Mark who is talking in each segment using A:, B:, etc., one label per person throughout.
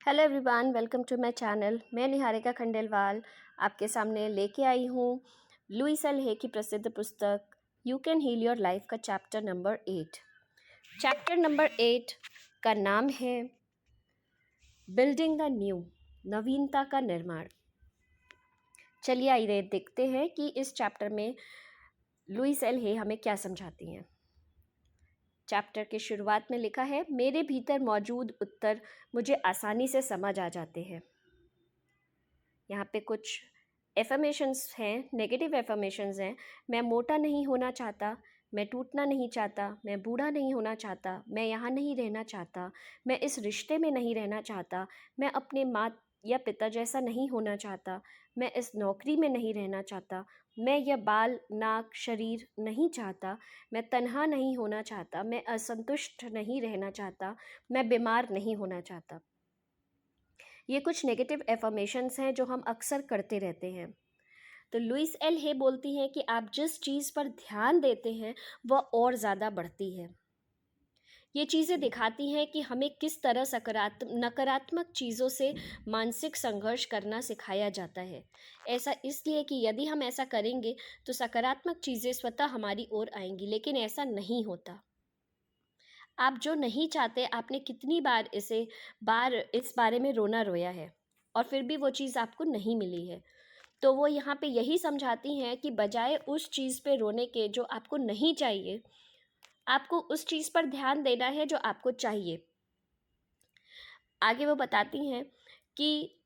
A: Hello everyone, welcome to my channel. मैं निहारिका खंडेलवाल आपके सामने लेके आई हूँ लुईस एल हे की प्रसिद्ध पुस्तक you can heal your life का चैप्टर नंबर 8। चैप्टर नंबर 8 का नाम है बिल्डिंग द न्यू, नवीनता का निर्माण। चलिए आइए देखते हैं कि इस चैप्टर में लुईस एल हे हमें क्या समझाती हैं। चैप्टर के शुरुआत में लिखा है, मेरे भीतर मौजूद उत्तर मुझे आसानी से समझ आ जाते हैं। यहाँ पे कुछ एफर्मेशंस हैं, नेगेटिव एफर्मेशंस हैं। मैं मोटा नहीं होना चाहता, मैं टूटना नहीं चाहता, मैं बूढ़ा नहीं होना चाहता, मैं यहाँ नहीं रहना चाहता, मैं इस रिश्ते में नहीं रहना चाहता, मैं अपने माँ या पिता जैसा नहीं होना चाहता, मैं इस नौकरी में नहीं रहना चाहता, मैं यह बाल नाक शरीर नहीं चाहता, मैं तन्हा नहीं होना चाहता, मैं असंतुष्ट नहीं रहना चाहता, मैं बीमार नहीं होना चाहता। ये कुछ नेगेटिव एफर्मेशंस हैं जो हम अक्सर करते रहते हैं। तो लुईस एल हे बोलती हैं कि आप जिस चीज़ पर ध्यान देते हैं वह और ज़्यादा बढ़ती है। ये चीज़ें दिखाती हैं कि हमें किस तरह नकारात्मक चीज़ों से मानसिक संघर्ष करना सिखाया जाता है। ऐसा इसलिए कि यदि हम ऐसा करेंगे तो सकारात्मक चीज़ें स्वतः हमारी ओर आएंगी, लेकिन ऐसा नहीं होता। आप जो नहीं चाहते, आपने कितनी बार इस बारे में रोना रोया है और फिर भी वो चीज़ आपको नहीं मिली है। तो वो यहाँ पे यही समझाती हैं कि बजाय उस चीज़ पे रोने के जो आपको नहीं चाहिए, आपको उस चीज़ पर ध्यान देना है जो आपको चाहिए। आगे वो बताती हैं कि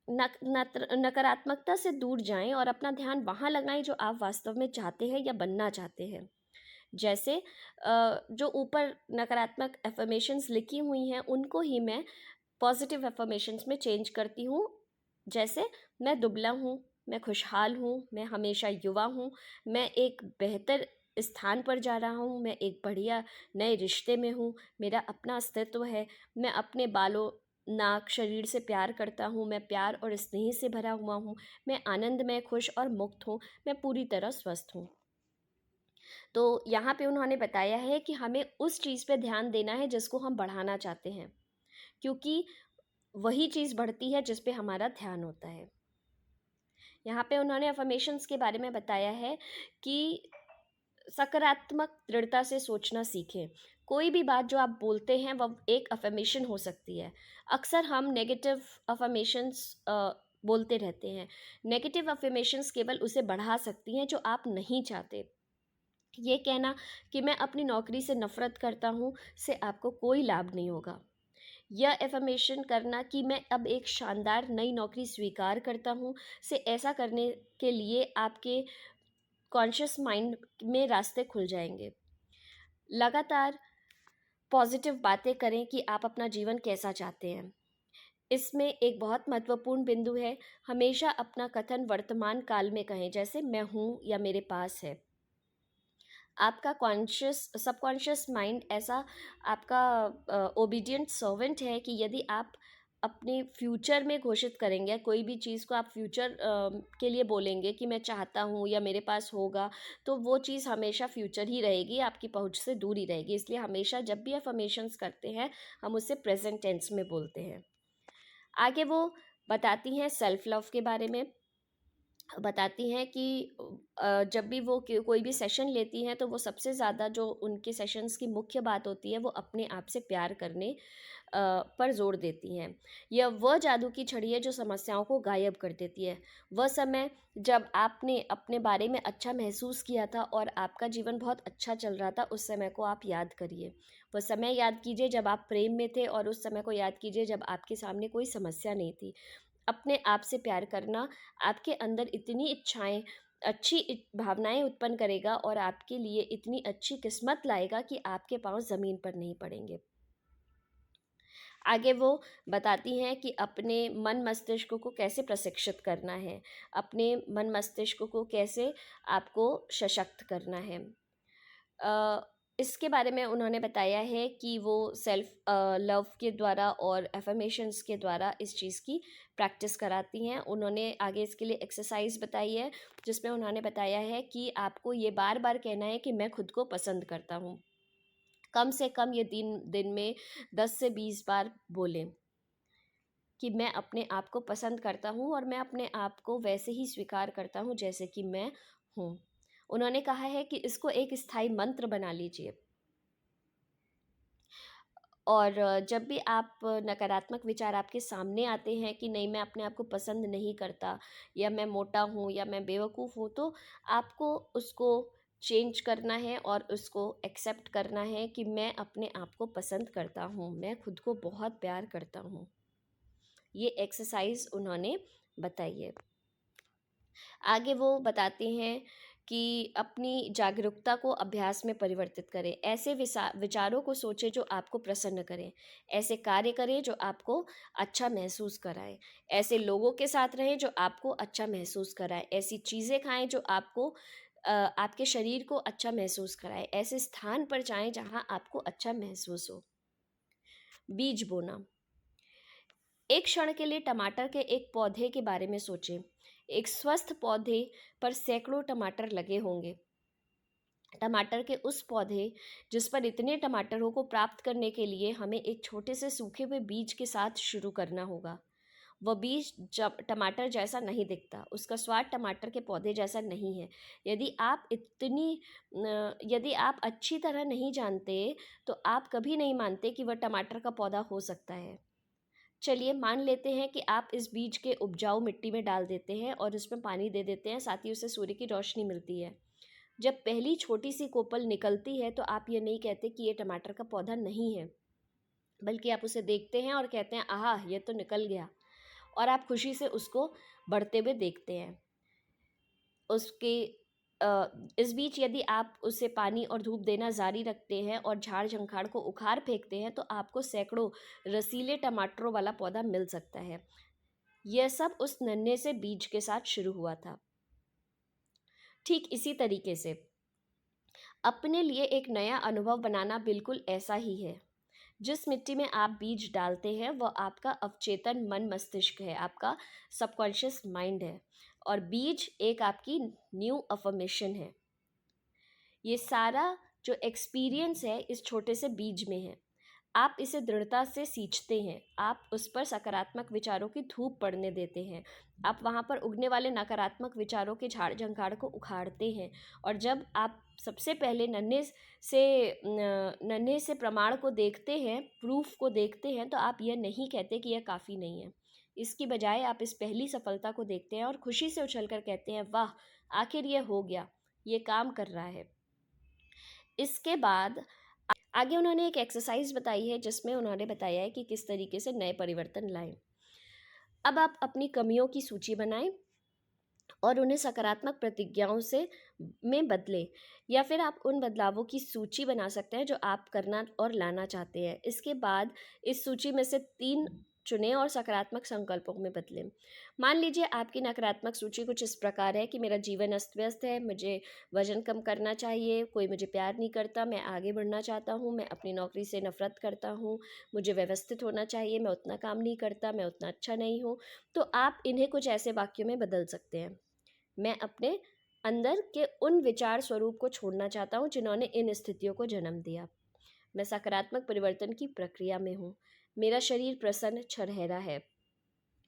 A: नकारात्मकता से दूर जाएं और अपना ध्यान वहाँ लगाएं जो आप वास्तव में चाहते हैं या बनना चाहते हैं। जैसे जो ऊपर नकारात्मक एफर्मेशंस लिखी हुई हैं उनको ही मैं पॉजिटिव एफर्मेशंस में चेंज करती हूँ। जैसे मैं दुबला हूँ, मैं खुशहाल हूँ, मैं हमेशा युवा हूँ, मैं एक बेहतर स्थान पर जा रहा हूँ, मैं एक बढ़िया नए रिश्ते में हूँ, मेरा अपना अस्तित्व है, मैं अपने बालों नाक शरीर से प्यार करता हूँ, मैं प्यार और स्नेह से भरा हुआ हूँ, मैं आनंदमय खुश और मुक्त हूँ, मैं पूरी तरह स्वस्थ हूँ। तो यहाँ पे उन्होंने बताया है कि हमें उस चीज़ पे ध्यान देना है जिसको हम बढ़ाना चाहते हैं, क्योंकि वही चीज़ बढ़ती है जिस पे हमारा ध्यान होता है। यहाँ पे उन्होंने अफर्मेशंस के बारे में बताया है कि सकारात्मक दृढ़ता से सोचना सीखें। कोई भी बात जो आप बोलते हैं वह एक अफर्मेशन हो सकती है। अक्सर हम नेगेटिव अफर्मेशंस बोलते रहते हैं। नेगेटिव अफर्मेशंस केवल उसे बढ़ा सकती हैं जो आप नहीं चाहते। ये कहना कि मैं अपनी नौकरी से नफ़रत करता हूँ से आपको कोई लाभ नहीं होगा। यह एफर्मेशन करना कि मैं अब एक शानदार नई नौकरी स्वीकार करता हूँ से ऐसा करने के लिए आपके कॉन्शियस माइंड में रास्ते खुल जाएंगे। लगातार पॉजिटिव बातें करें कि आप अपना जीवन कैसा चाहते हैं। इसमें एक बहुत महत्वपूर्ण बिंदु है, हमेशा अपना कथन वर्तमान काल में कहें, जैसे मैं हूँ या मेरे पास है। आपका सबकॉन्शियस माइंड ऐसा आपका ओबीडियंट सर्वेंट है कि यदि आप अपने फ्यूचर में घोषित करेंगे, कोई भी चीज़ को आप फ्यूचर के लिए बोलेंगे कि मैं चाहता हूँ या मेरे पास होगा, तो वो चीज़ हमेशा फ्यूचर ही रहेगी, आपकी पहुँच से दूर ही रहेगी। इसलिए हमेशा जब भी अफर्मेशंस करते हैं हम उसे प्रेजेंट टेंस में बोलते हैं। आगे वो बताती हैं सेल्फ लव के बारे में। बताती हैं कि जब भी वो कोई भी सेशन लेती हैं तो वो सबसे ज़्यादा जो उनके सेशंस की मुख्य बात होती है वो अपने आप से प्यार करने पर जोर देती हैं। यह वह जादू की छड़ी है जो समस्याओं को गायब कर देती है। वह समय जब आपने अपने बारे में अच्छा महसूस किया था और आपका जीवन बहुत अच्छा चल रहा था, उस समय को आप याद करिए। वह समय याद कीजिए जब आप प्रेम में थे और उस समय को याद कीजिए जब आपके सामने कोई समस्या नहीं थी। अपने आप से प्यार करना आपके अंदर इतनी इच्छाएं, भावनाएं उत्पन्न करेगा और आपके लिए इतनी अच्छी किस्मत लाएगा कि आपके पाँव ज़मीन पर नहीं पड़ेंगे। आगे वो बताती हैं कि अपने मन मस्तिष्क को कैसे प्रशिक्षित करना है, अपने मन मस्तिष्क को कैसे आपको सशक्त करना है। इसके बारे में उन्होंने बताया है कि वो सेल्फ लव के द्वारा और एफर्मेशंस के द्वारा इस चीज़ की प्रैक्टिस कराती हैं। उन्होंने आगे इसके लिए एक्सरसाइज बताई है जिसमें उन्होंने बताया है कि आपको ये बार बार कहना है कि मैं खुद को पसंद करता हूँ। कम से कम ये दिन में 10 से 20 बार बोलें। कि मैं अपने आप को पसंद करता हूँ और मैं अपने आप को वैसे ही स्वीकार करता हूँ जैसे कि मैं हूँ। उन्होंने कहा है कि इसको एक स्थायी मंत्र बना लीजिए, और जब भी आप नकारात्मक विचार आपके सामने आते हैं कि नहीं मैं अपने आप को पसंद नहीं करता, या मैं मोटा हूँ, या मैं बेवकूफ़ हूँ, तो आपको उसको चेंज करना है और उसको एक्सेप्ट करना है कि मैं अपने आप को पसंद करता हूँ, मैं खुद को बहुत प्यार करता हूँ। ये एक्सरसाइज उन्होंने बताई है। आगे वो बताते हैं कि अपनी जागरूकता को अभ्यास में परिवर्तित करें। ऐसे विचारों को सोचें जो आपको प्रसन्न करें। ऐसे कार्य करें जो आपको अच्छा महसूस कराएं। ऐसे लोगों के साथ रहें जो आपको अच्छा महसूस कराएं। ऐसी चीज़ें खाएं जो आपको आपके शरीर को अच्छा महसूस कराएं। ऐसे स्थान पर जाएं जहां आपको अच्छा महसूस हो। बीज बोना। एक क्षण के लिए टमाटर के एक पौधे के बारे में सोचें। एक स्वस्थ पौधे पर सैकड़ों टमाटर लगे होंगे। टमाटर के उस पौधे जिस पर इतने टमाटरों को प्राप्त करने के लिए हमें एक छोटे से सूखे हुए बीज के साथ शुरू करना होगा। वह बीज जब टमाटर जैसा नहीं दिखता, उसका स्वाद टमाटर के पौधे जैसा नहीं है। यदि आप अच्छी तरह नहीं जानते तो आप कभी नहीं मानते कि वह टमाटर का पौधा हो सकता है। चलिए मान लेते हैं कि आप इस बीज के उपजाऊ मिट्टी में डाल देते हैं और उसमें पानी दे देते हैं, साथ ही उसे सूर्य की रोशनी मिलती है। जब पहली छोटी सी कोपल निकलती है तो आप ये नहीं कहते कि ये टमाटर का पौधा नहीं है, बल्कि आप उसे देखते हैं और कहते हैं आहा ये तो निकल गया, और आप खुशी से उसको बढ़ते हुए देखते हैं। उसके इस बीच यदि आप उसे पानी और धूप देना जारी रखते हैं और झाड़ झंखाड़ को उखाड़ फेंकते हैं तो आपको सैकड़ों रसीले टमाटरों वाला पौधा मिल सकता है। यह सब उस नन्हे से बीज के साथ शुरू हुआ था। ठीक इसी तरीके से अपने लिए एक नया अनुभव बनाना बिल्कुल ऐसा ही है। जिस मिट्टी में आप बीज डालते हैं वह आपका अवचेतन मन मस्तिष्क है, आपका सबकॉन्शियस माइंड है, और बीज एक आपकी न्यू अफर्मेशन है। ये सारा जो एक्सपीरियंस है इस छोटे से बीज में है। आप इसे दृढ़ता से सींचते हैं, आप उस पर सकारात्मक विचारों की धूप पड़ने देते हैं, आप वहाँ पर उगने वाले नकारात्मक विचारों के झाड़ झंखाड़ को उखाड़ते हैं। और जब आप सबसे पहले नन्हे से प्रमाण को देखते हैं, प्रूफ को देखते हैं, तो आप यह नहीं कहते कि यह काफ़ी नहीं है। इसकी बजाय आप इस पहली सफलता को देखते हैं और खुशी से उछलकर कहते हैं वाह, आखिर यह हो गया, ये काम कर रहा है। इसके बाद आगे उन्होंने एक एक्सरसाइज बताई है जिसमें उन्होंने बताया है कि किस तरीके से नए परिवर्तन लाएं। अब आप अपनी कमियों की सूची बनाएं और उन्हें सकारात्मक प्रतिज्ञाओं से में बदलें, या फिर आप उन बदलावों की सूची बना सकते हैं जो आप करना और लाना चाहते हैं। इसके बाद इस सूची में से 3 चुनें और सकारात्मक संकल्पों में बदलें। मान लीजिए आपकी नकारात्मक सूची कुछ इस प्रकार है कि मेरा जीवन अस्त व्यस्त है, मुझे वजन कम करना चाहिए, कोई मुझे प्यार नहीं करता, मैं आगे बढ़ना चाहता हूँ, मैं अपनी नौकरी से नफरत करता हूँ, मुझे व्यवस्थित होना चाहिए, मैं उतना काम नहीं करता, मैं उतना अच्छा नहीं हूँ। तो आप इन्हें कुछ ऐसे वाक्यों में बदल सकते हैं। मैं अपने अंदर के उन विचार स्वरूप को छोड़ना चाहता हूँ जिन्होंने इन स्थितियों को जन्म दिया। मैं सकारात्मक परिवर्तन की प्रक्रिया में हूँ। मेरा शरीर प्रसन्न छरहरा है।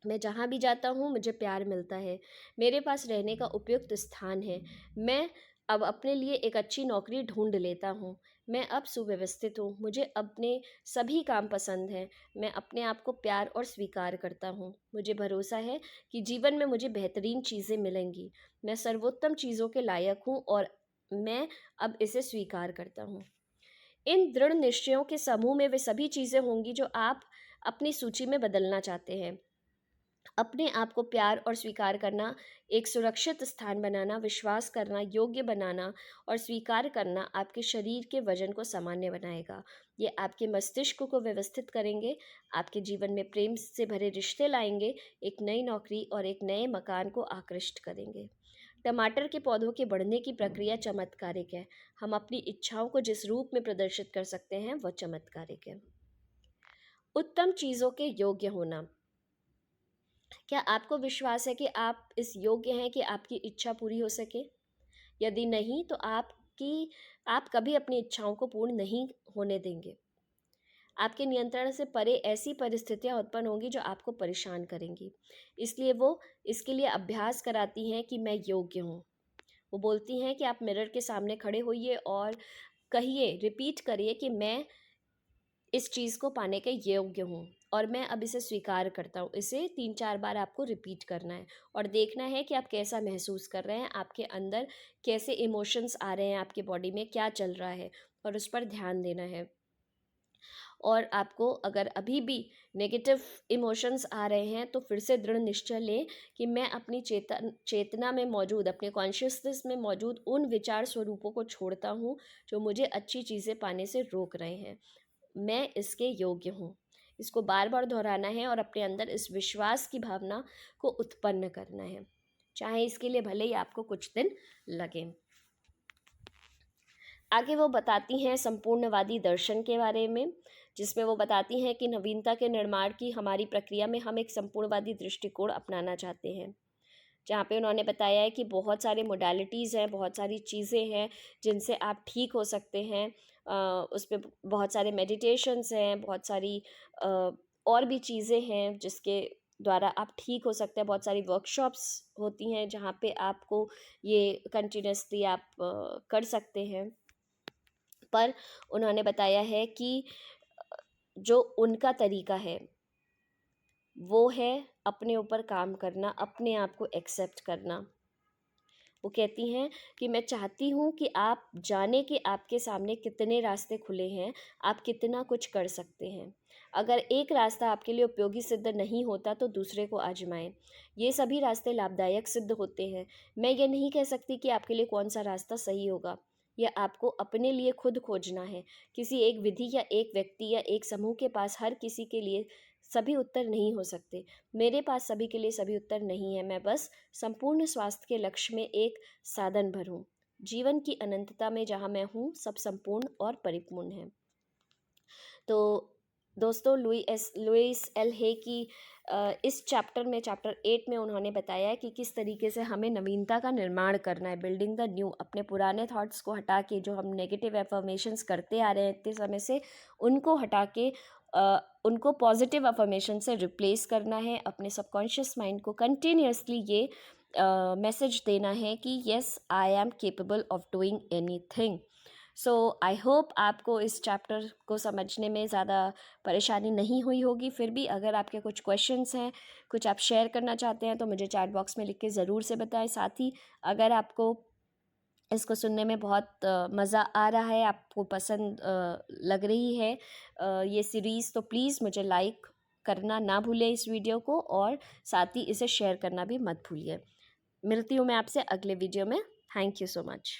A: मैं जहाँ भी जाता हूँ मुझे प्यार मिलता है। मेरे पास रहने का उपयुक्त स्थान है। मैं अब अपने लिए एक अच्छी नौकरी ढूंढ लेता हूँ। मैं अब सुव्यवस्थित हूँ। मुझे अपने सभी काम पसंद हैं। मैं अपने आप को प्यार और स्वीकार करता हूँ। मुझे भरोसा है कि जीवन में मुझे बेहतरीन चीज़ें मिलेंगी। मैं सर्वोत्तम चीज़ों के लायक हूँ और मैं अब इसे स्वीकार करता हूँ। इन दृढ़ निश्चयों के समूह में वे सभी चीज़ें होंगी जो आप अपनी सूची में बदलना चाहते हैं। अपने आप को प्यार और स्वीकार करना, एक सुरक्षित स्थान बनाना, विश्वास करना, योग्य बनाना और स्वीकार करना आपके शरीर के वजन को सामान्य बनाएगा। ये आपके मस्तिष्क को व्यवस्थित करेंगे, आपके जीवन में प्रेम से भरे रिश्ते लाएंगे, एक नई नौकरी और एक नए मकान को आकृष्ट करेंगे। टमाटर के पौधों के बढ़ने की प्रक्रिया चमत्कारिक है। हम अपनी इच्छाओं को जिस रूप में प्रदर्शित कर सकते हैं वह चमत्कारिक है। उत्तम चीज़ों के योग्य होना। क्या आपको विश्वास है कि आप इस योग्य हैं कि आपकी इच्छा पूरी हो सके? यदि नहीं तो आप कभी अपनी इच्छाओं को पूर्ण नहीं होने देंगे। आपके नियंत्रण से परे ऐसी परिस्थितियाँ उत्पन्न होंगी जो आपको परेशान करेंगी। इसलिए वो इसके लिए अभ्यास कराती हैं कि मैं योग्य हूँ। वो बोलती हैं कि आप मिरर के सामने खड़े होइए और कहिए, रिपीट करिए कि मैं इस चीज़ को पाने के योग्य हूँ और मैं अब इसे स्वीकार करता हूँ। इसे 3-4 बार आपको रिपीट करना है और देखना है कि आप कैसा महसूस कर रहे हैं, आपके अंदर कैसे इमोशंस आ रहे हैं, आपकी बॉडी में क्या चल रहा है, और उस पर ध्यान देना है। और आपको अगर अभी भी नेगेटिव इमोशंस आ रहे हैं तो फिर से दृढ़ निश्चय लें कि मैं अपनी चेतना में मौजूद, अपने कॉन्शियसनेस में मौजूद उन विचार स्वरूपों को छोड़ता हूँ जो मुझे अच्छी चीज़ें पाने से रोक रहे हैं। मैं इसके योग्य हूँ। इसको बार बार दोहराना है और अपने अंदर इस विश्वास की भावना को उत्पन्न करना है, चाहे इसके लिए भले ही आपको कुछ दिन लगें। आगे वो बताती हैं संपूर्णवादी दर्शन के बारे में, जिसमें वो बताती हैं कि नवीनता के निर्माण की हमारी प्रक्रिया में हम एक संपूर्णवादी दृष्टिकोण अपनाना चाहते हैं, जहाँ पे उन्होंने बताया है कि बहुत सारे मोडालिटीज़ हैं, बहुत सारी चीज़ें हैं जिनसे आप ठीक हो सकते हैं। उसमें बहुत सारे मेडिटेशंस हैं, बहुत सारी और भी चीज़ें हैं जिसके द्वारा आप ठीक हो सकते हैं। बहुत सारी वर्कशॉप्स होती हैं जहाँ पे आपको ये कंटिन्यूसली आप कर सकते हैं। पर उन्होंने बताया है कि जो उनका तरीका है वो है अपने ऊपर काम करना, अपने आप को एक्सेप्ट करना। वो कहती हैं कि मैं चाहती हूँ कि आप जाने कि आपके सामने कितने रास्ते खुले हैं, आप कितना कुछ कर सकते हैं। अगर एक रास्ता आपके लिए उपयोगी सिद्ध नहीं होता तो दूसरे को आजमाएं। ये सभी रास्ते लाभदायक सिद्ध होते हैं। मैं ये नहीं कह सकती कि आपके लिए कौन सा रास्ता सही होगा। यह आपको अपने लिए खुद खोजना है। किसी एक विधि या एक व्यक्ति या एक समूह के पास हर किसी के लिए सभी उत्तर नहीं हो सकते। मेरे पास सभी के लिए सभी उत्तर नहीं है। मैं बस संपूर्ण स्वास्थ्य के लक्ष्य में एक साधन भर हूँ। जीवन की अनंतता में जहाँ मैं हूँ सब संपूर्ण और परिपूर्ण है। तो दोस्तों, लुइस एल हे की इस चैप्टर 8 में उन्होंने बताया है कि किस तरीके से हमें नवीनता का निर्माण करना है, बिल्डिंग द न्यू। अपने पुराने थॉट्स को हटा के, जो हम नेगेटिव एफर्मेशंस करते आ रहे हैं इतने समय से, उनको हटा के उनको पॉजिटिव अफर्मेशन से रिप्लेस करना है। अपने सबकॉन्शियस माइंड को कंटिन्यूसली ये मैसेज देना है कि yes, I am capable of doing anything. So I hope आपको इस चैप्टर को समझने में ज़्यादा परेशानी नहीं हुई होगी। फिर भी अगर आपके कुछ क्वेश्चंस हैं, कुछ आप शेयर करना चाहते हैं तो मुझे चैट बॉक्स में लिख के ज़रूर से बताएं। साथ ही अगर आपको इसको सुनने में बहुत मज़ा आ रहा है, आपको पसंद लग रही है ये सीरीज़, तो प्लीज़ मुझे लाइक करना ना भूलें इस वीडियो को, और साथ ही इसे शेयर करना भी मत भूलिए। मिलती हूँ मैं आपसे अगले वीडियो में। Thank you so much.